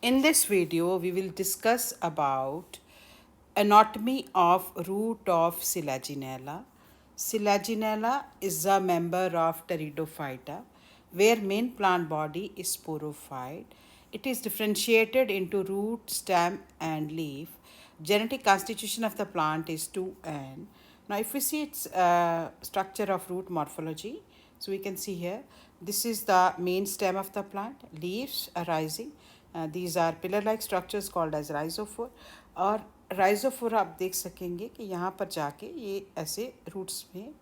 In this video, we will discuss about anatomy of root of Selaginella. Selaginella is a member of Pteridophyta, where main plant body is sporophyte. It is differentiated into root, stem, and leaf. Genetic constitution of the plant is 2N. Now, if we see its structure of root morphology, so we can see here, this is the main stem of the plant, leaves arising. These are pillar-like structures called as rhizophore. और rhizophore आप देख सकेंगे कि यहाँ पर जाके ये ऐसे रूट्स में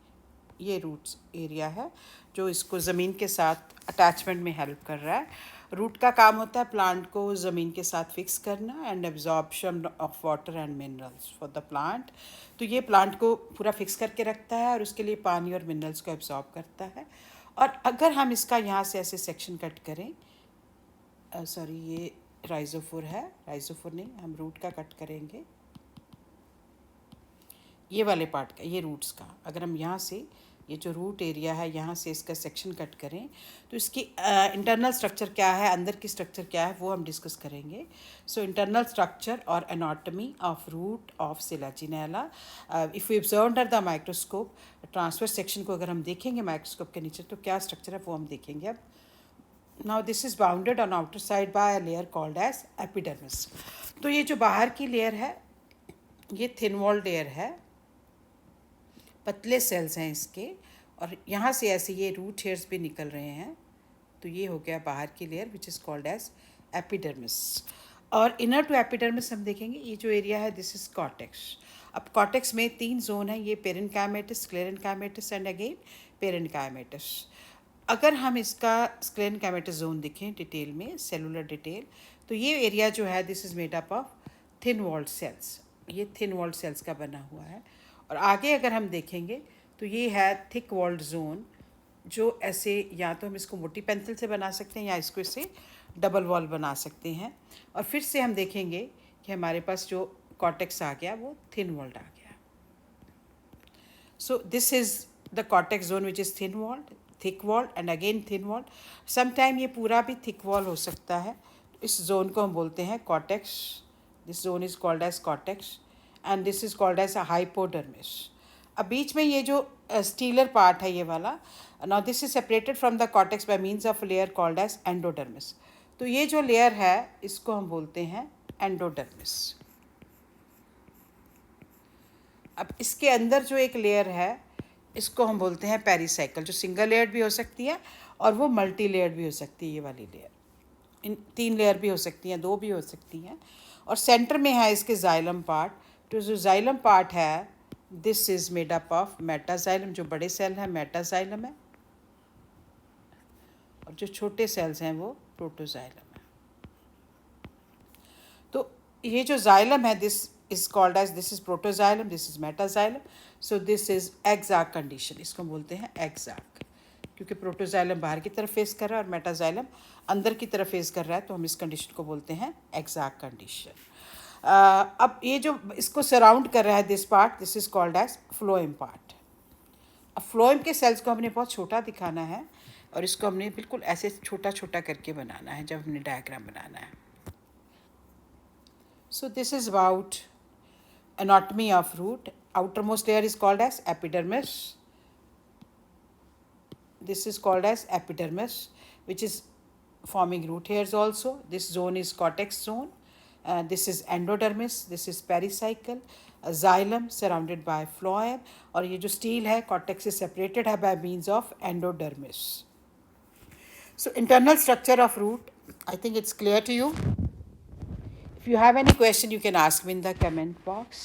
ये रूट्स एरिया है जो इसको ज़मीन के साथ अटैचमेंट में हेल्प कर रहा है. रूट का काम होता है प्लांट को ज़मीन के साथ फिक्स करना and absorption of water and minerals for the plant. तो ये प्लांट को पूरा फिक्स करके रखता है और उसके लिए पानी और मिनरल्स को एब्जॉर्ब करता है. और अगर हम इसका यहाँ से ऐसे सेक्शन कट करें, सॉरी ये राइजोफोर है, राइजोफोर नहीं, हम रूट का कट करेंगे, ये वाले पार्ट का, ये रूट्स का. अगर हम यहाँ से ये जो रूट एरिया है यहाँ से इसका सेक्शन कट करें तो इसकी इंटरनल स्ट्रक्चर क्या है, अंदर की स्ट्रक्चर क्या है, वो हम डिस्कस करेंगे. सो इंटरनल स्ट्रक्चर और anatomy of root of selaginella. If you observe under the microscope, transverse section को अगर हम देखेंगे माइक्रोस्कोप के नीचे तो क्या स्ट्रक्चर है वो हम देखेंगे. अब now this is bounded on outer side by a layer called as epidermis. तो ये जो बाहर की लेयर है ये थिन वॉल लेयर है, पतले सेल्स हैं इसके, और यहाँ से ऐसे ये रूट हेयर्स भी निकल रहे हैं. तो ये हो गया बाहर की layer which is called as epidermis. और इनर टू एपिडर्मिस हम देखेंगे ये जो एरिया है दिस इज़ कॉर्टेक्स. अब कॉर्टेक्स में 3 जोन है, ये पेरेन्काइमेटस, स्क्लेरेन्काइमेटस एंड अगेन पेरेन्काइमेटस. अगर हम इसका स्क्लेरेन्काइमेटस जोन देखें डिटेल में, सेलुलर डिटेल, तो ये एरिया जो है this is made up of thin walled cells. ये थिन वॉल्ड सेल्स का बना हुआ है. और आगे अगर हम देखेंगे तो ये है थिक वॉल्ड जोन, जो ऐसे या तो हम इसको मोटी पेंसिल से बना सकते हैं या इसको इससे डबल वॉल बना सकते हैं. और फिर से हम देखेंगे कि हमारे पास जो कॉर्टेक्स आ गया वो थिन वॉल्ड आ गया. So this is the cortex zone which is thin walled, thick walled and again thin walled. Sometime ये पूरा भी थिक वॉल हो सकता है. इस जोन को हम बोलते हैं cortex. This zone is called as cortex and this is called as a hypodermis. अब बीच में ये जो स्टीलर पार्ट है ये वाला, now this is separated from the cortex by means of layer called as endodermis. तो ये जो लेयर है इसको हम बोलते हैं एंडोडर्मिस. अब इसके अंदर जो एक लेयर है इसको हम बोलते हैं पेरिसाइकल, जो सिंगल लेयर भी हो सकती है और वो मल्टी लेयर भी हो सकती है. ये वाली लेयर इन 3 लेयर भी हो सकती हैं, 2 भी हो सकती हैं. और सेंटर में है इसके जाइलम पार्ट. तो जो जाइलम पार्ट है this is made up of metaxylem. जो बड़े सेल हैं मेटाजाइलम है और जो छोटे सेल्स हैं वो प्रोटोजाइलम है. तो ये जो जाइलम है this is called as, this is protoxylem, this is metaxylem. So this is exarch condition, इसको बोलते हैं एक्साक, क्योंकि प्रोटोजाइलम बाहर की तरफ फेस कर रहा है और मेटाजाइलम अंदर की तरफ फेस कर रहा है. तो हम इस कंडीशन को बोलते हैं एक्साक कंडीशन. अब ये जो इसको सराउंड कर रहा है this part, this is called as phloem part. अब फ्लोएम के सेल्स को हमने बहुत छोटा दिखाना है और इसको हमने बिल्कुल ऐसे छोटा छोटा करके बनाना है जब हमने डायग्राम बनाना है. So this is about anatomy of root. outermost layer is called as epidermis. This is called as epidermis, which is forming root hairs also. This zone is cortex zone. This is endodermis. This is pericycle. Xylem surrounded by phloem. और ये जो steel है cortex से separated है by means of endodermis. So internal structure of root, I think it's clear to you. If you have any question, you can ask me in the comment box.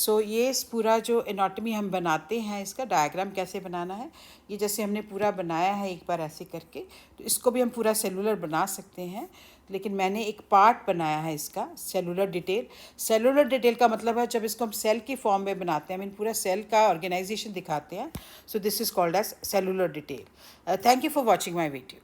So ये पूरा जो anatomy हम बनाते हैं इसका diagram कैसे बनाना है, ये जैसे हमने पूरा बनाया है एक बार ऐसे करके, तो इसको भी हम पूरा सेलुलर बना सकते हैं. लेकिन मैंने एक पार्ट बनाया है इसका सेलुलर डिटेल. सेलुलर डिटेल का मतलब है जब इसको हम सेल की फॉर्म में बनाते हैं, मीन पूरा सेल का ऑर्गेनाइजेशन दिखाते हैं. So this is called as cellular detail. Thank you for watching my video.